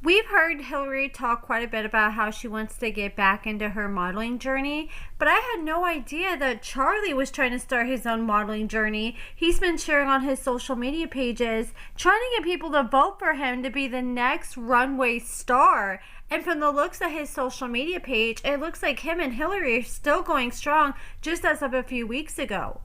We've heard Hilary talk quite a bit about how she wants to get back into her modeling journey, but I had no idea that Charlie was trying to start his own modeling journey. He's been sharing on his social media pages, trying to get people to vote for him to be the next runway star. And from the looks of his social media page, it looks like him and Hilary are still going strong just as of a few weeks ago.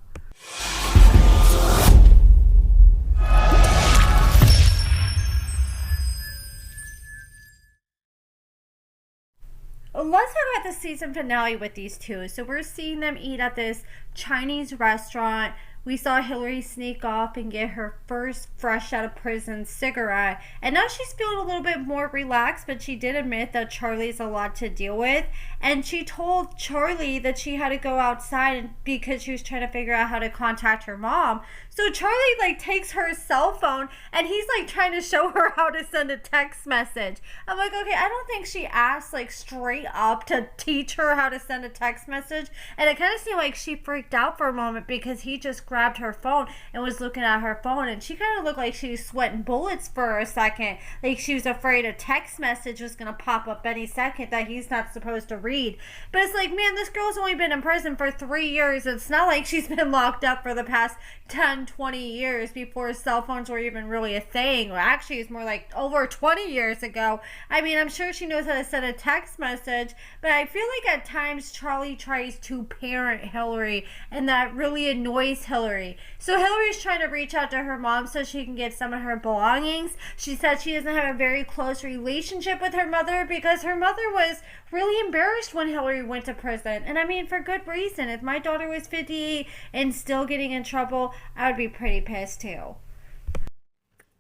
Let's talk about the season finale with these two. So we're seeing them eat at this Chinese restaurant. We saw Hilary sneak off and get her first fresh out of prison cigarette. And now she's feeling a little bit more relaxed, but she did admit that Charlie's a lot to deal with. And she told Charlie that she had to go outside because she was trying to figure out how to contact her mom. So Charlie takes her cell phone and he's trying to show her how to send a text message. I'm like, okay, I don't think she asked straight up to teach her how to send a text message. And it kind of seemed like she freaked out for a moment because he just grabbed her phone and was looking at her phone, and she kind of looked like she was sweating bullets for a second. Like she was afraid a text message was going to pop up any second that he's not supposed to read. But it's like, man, this girl's only been in prison for 3 years. It's not like she's been locked up for the past 10, 20 years before cell phones were even really a thing. Well, actually, it's more like over 20 years ago. I mean, I'm sure she knows how to send a text message, but I feel like at times Charlie tries to parent Hilary, and that really annoys Hilary. So Hilary's trying to reach out to her mom so she can get some of her belongings. She said she doesn't have a very close relationship with her mother because her mother was really embarrassed when Hilary went to prison. And I mean, for good reason. If my daughter was 58 and still getting in trouble, I would be pretty pissed too.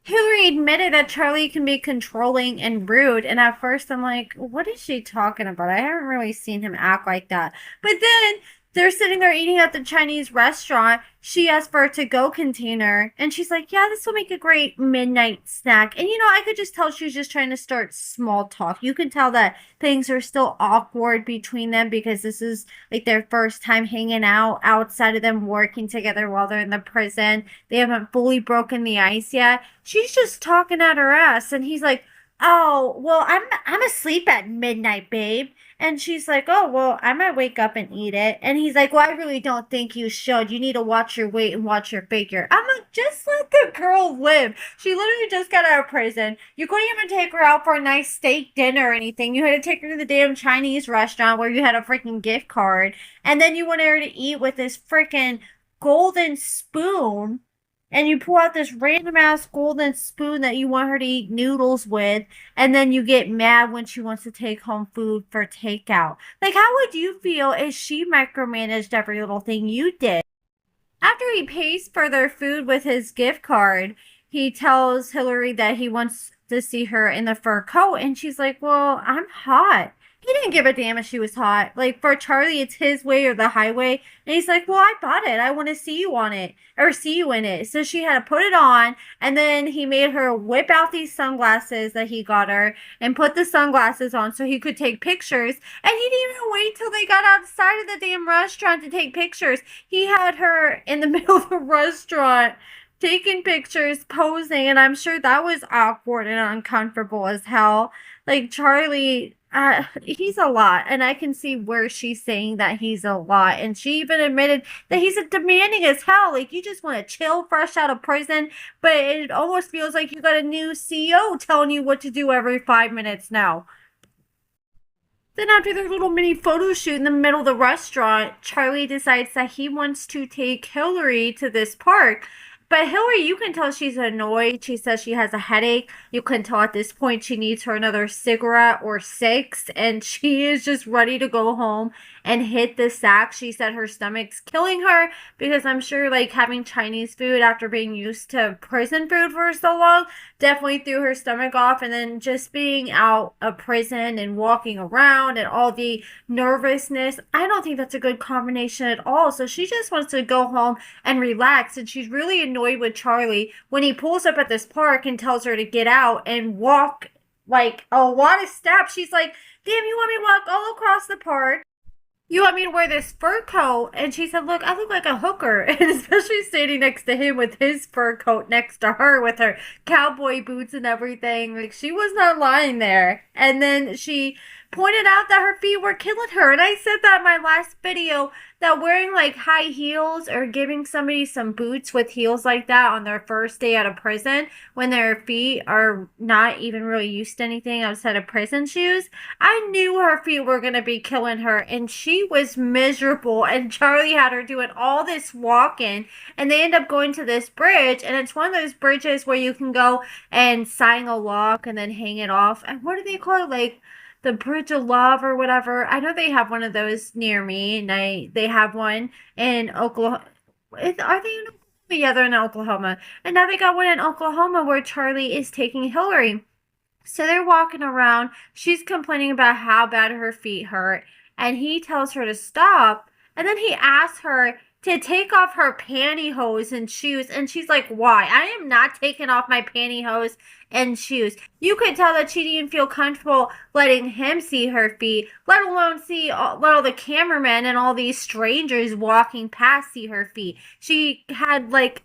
Hilary admitted that Charlie can be controlling and rude, and at first I'm like, what is she talking about? I haven't really seen him act like that. But then they're sitting there eating at the Chinese restaurant. She asked for a to-go container, and she's like, yeah, this will make a great midnight snack. And I could just tell she was just trying to start small talk. You can tell that things are still awkward between them because this is their first time hanging out outside of them working together while they're in the prison. They haven't fully broken the ice yet. She's just talking at her ass, and he's like, oh, well, I'm asleep at midnight, babe. And she's like, oh, well, I might wake up and eat it. And he's like, well, I really don't think you should. You need to watch your weight and watch your figure. I'm like, just let the girl live. She literally just got out of prison. You couldn't even take her out for a nice steak dinner or anything. You had to take her to the damn Chinese restaurant where you had a freaking gift card. And then you wanted her to eat with this freaking golden spoon, and you pull out this random ass golden spoon that you want her to eat noodles with, and then you get mad when she wants to take home food for takeout. How would you feel if she micromanaged every little thing you did? After he pays for their food with his gift card, he tells Hilary that he wants to see her in the fur coat, and she's like, well, I'm hot. He didn't give a damn if she was hot. For Charlie, it's his way or the highway. And he's like, well, I bought it. I want to see you on it or see you in it. So she had to put it on. And then he made her whip out these sunglasses that he got her and put the sunglasses on so he could take pictures. And he didn't even wait till they got outside of the damn restaurant to take pictures. He had her in the middle of the restaurant taking pictures, posing. And I'm sure that was awkward and uncomfortable as hell. Charlie, he's a lot, and I can see where she's saying that he's a lot. And she even admitted that he's demanding as hell. You just want to chill fresh out of prison, but it almost feels like you got a new CEO telling you what to do every 5 minutes now. Then after their little mini photo shoot in the middle of the restaurant, Charlie decides that he wants to take Hilary to this park. But Hilary, you can tell she's annoyed. She says she has a headache. You can tell at this point she needs her another cigarette or six. And she is just ready to go home and hit the sack. She said her stomach's killing her because I'm sure having Chinese food after being used to prison food for so long definitely threw her stomach off. And then just being out of prison and walking around and all the nervousness, I don't think that's a good combination at all. So she just wants to go home and relax. And she's really annoyed with Charlie when he pulls up at this park and tells her to get out and walk a lot of steps. She's like, damn, you want me to walk all across the park you want me to wear this fur coat? And she said, look, I look like a hooker. And especially standing next to him with his fur coat next to her with her cowboy boots and everything. Like, she was not lying there. And then she pointed out that her feet were killing her. And I said that in my last video, that wearing like high heels or giving somebody some boots with heels like that on their first day out of prison when their feet are not even really used to anything outside of prison shoes, I knew her feet were going to be killing her, and she was miserable. And Charlie had her doing all this walking, and they end up going to this bridge, and it's one of those bridges where you can go and sign a lock and then hang it off. And what do they call it? Like the Bridge of Love or whatever. I know they have one of those near me, and they have one in Oklahoma. Are they in Oklahoma? Yeah, they're in Oklahoma. And now they got one in Oklahoma where Charlie is taking Hilary. So they're walking around. She's complaining about how bad her feet hurt. And he tells her to stop. And then he asks her to take off her pantyhose and shoes. And she's like, why? I am not taking off my pantyhose and shoes. You could tell that she didn't feel comfortable letting him see her feet, let alone let all the cameramen and all these strangers walking past see her feet. She had like,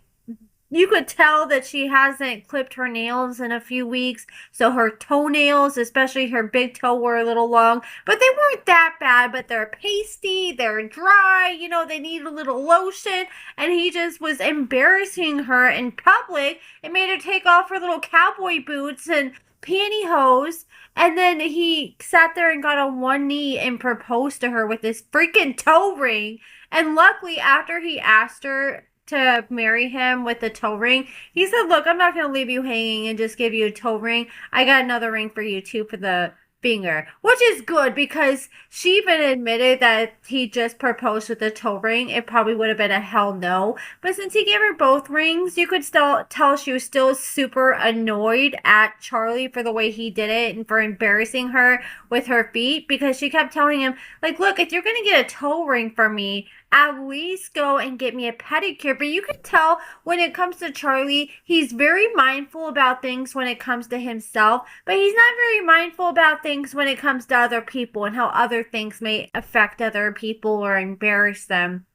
you could tell that she hasn't clipped her nails in a few weeks, so her toenails, especially her big toe, were a little long. But they weren't that bad, but they're pasty, they're dry, they need a little lotion. And he just was embarrassing her in public and made her take off her little cowboy boots and pantyhose. And then he sat there and got on one knee and proposed to her with this freaking toe ring. And luckily, after he asked her to marry him with the toe ring, he said, look, I'm not going to leave you hanging and just give you a toe ring. I got another ring for you too for the finger, which is good because she even admitted that he just proposed with the toe ring. It probably would have been a hell no. But since he gave her both rings, you could still tell she was still super annoyed at Charlie for the way he did it and for embarrassing her with her feet, because she kept telling him, like, look, if you're going to get a toe ring for me, at least go and get me a pedicure. But you can tell when it comes to Charlie, he's very mindful about things when it comes to himself, but he's not very mindful about things when it comes to other people and how other things may affect other people or embarrass them.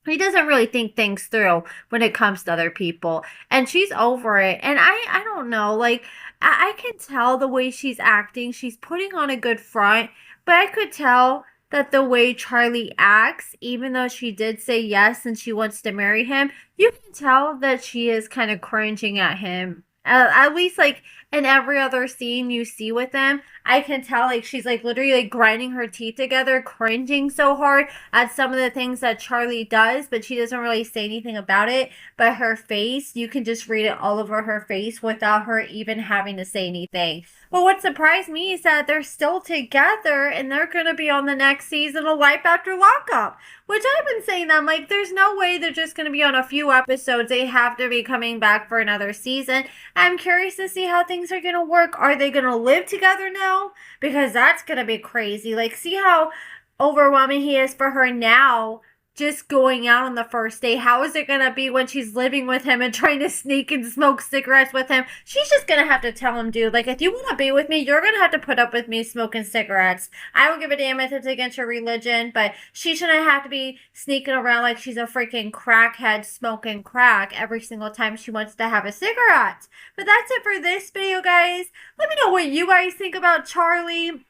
He doesn't really think things through when it comes to other people. And she's over it. And I don't know, like, I can tell the way she's acting. She's putting on a good front, but I could tell that the way Charlie acts, even though she did say yes and she wants to marry him, you can tell that she is kind of cringing at him. At least, like, in every other scene you see with him, I can tell, like, she's, like, literally, like, grinding her teeth together, cringing so hard at some of the things that Charlie does, but she doesn't really say anything about it. But her face, you can just read it all over her face without her even having to say anything. But what surprised me is that they're still together and they're going to be on the next season of Life After Lockup. Which I've been saying that, I'm like, there's no way they're just going to be on a few episodes. They have to be coming back for another season. I'm curious to see how things are going to work. Are they going to live together now? Because that's going to be crazy. Like, see how overwhelming he is for her now, just going out on the first day. How is it going to be when she's living with him and trying to sneak and smoke cigarettes with him? She's just going to have to tell him, dude, like, if you want to be with me, you're going to have to put up with me smoking cigarettes. I don't give a damn if it's against your religion, but she shouldn't have to be sneaking around like she's a freaking crackhead smoking crack every single time she wants to have a cigarette. But that's it for this video, guys. Let me know what you guys think about Charlie.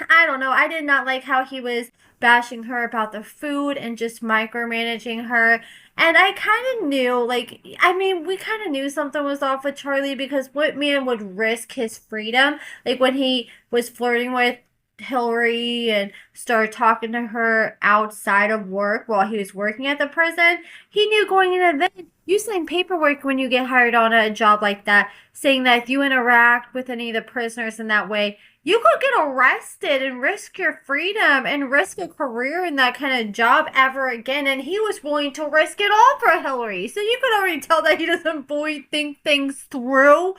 I don't know. I did not like how he was bashing her about the food and just micromanaging her. And I kind of knew, like, I mean, we kind of knew something was off with Charlie, because what man would risk his freedom? Like, when he was flirting with Hilary and started talking to her outside of work while he was working at the prison, he knew going into this, you sign paperwork when you get hired on a job like that, saying that if you interact with any of the prisoners in that way, you could get arrested and risk your freedom and risk a career in that kind of job ever again. And he was willing to risk it all for Hilary. So you could already tell that he doesn't fully think things through.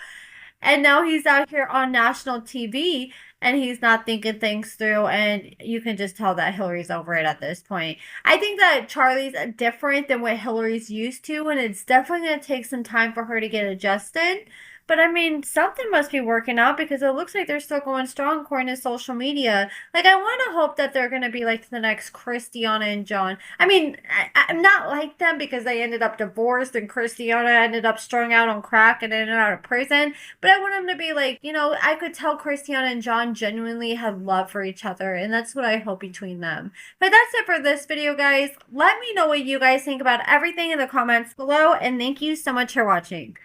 And now he's out here on national TV and he's not thinking things through. And you can just tell that Hilary's over it at this point. I think that Charlie's different than what Hilary's used to. And it's definitely going to take some time for her to get adjusted. But I mean, something must be working out because it looks like they're still going strong according to social media. Like, I want to hope that they're going to be like the next Christiana and John. I mean, I'm not like them because they ended up divorced and Christiana ended up strung out on crack and ended out of prison. But I want them to be like, you know, I could tell Christiana and John genuinely have love for each other. And that's what I hope between them. But that's it for this video, guys. Let me know what you guys think about everything in the comments below. And thank you so much for watching.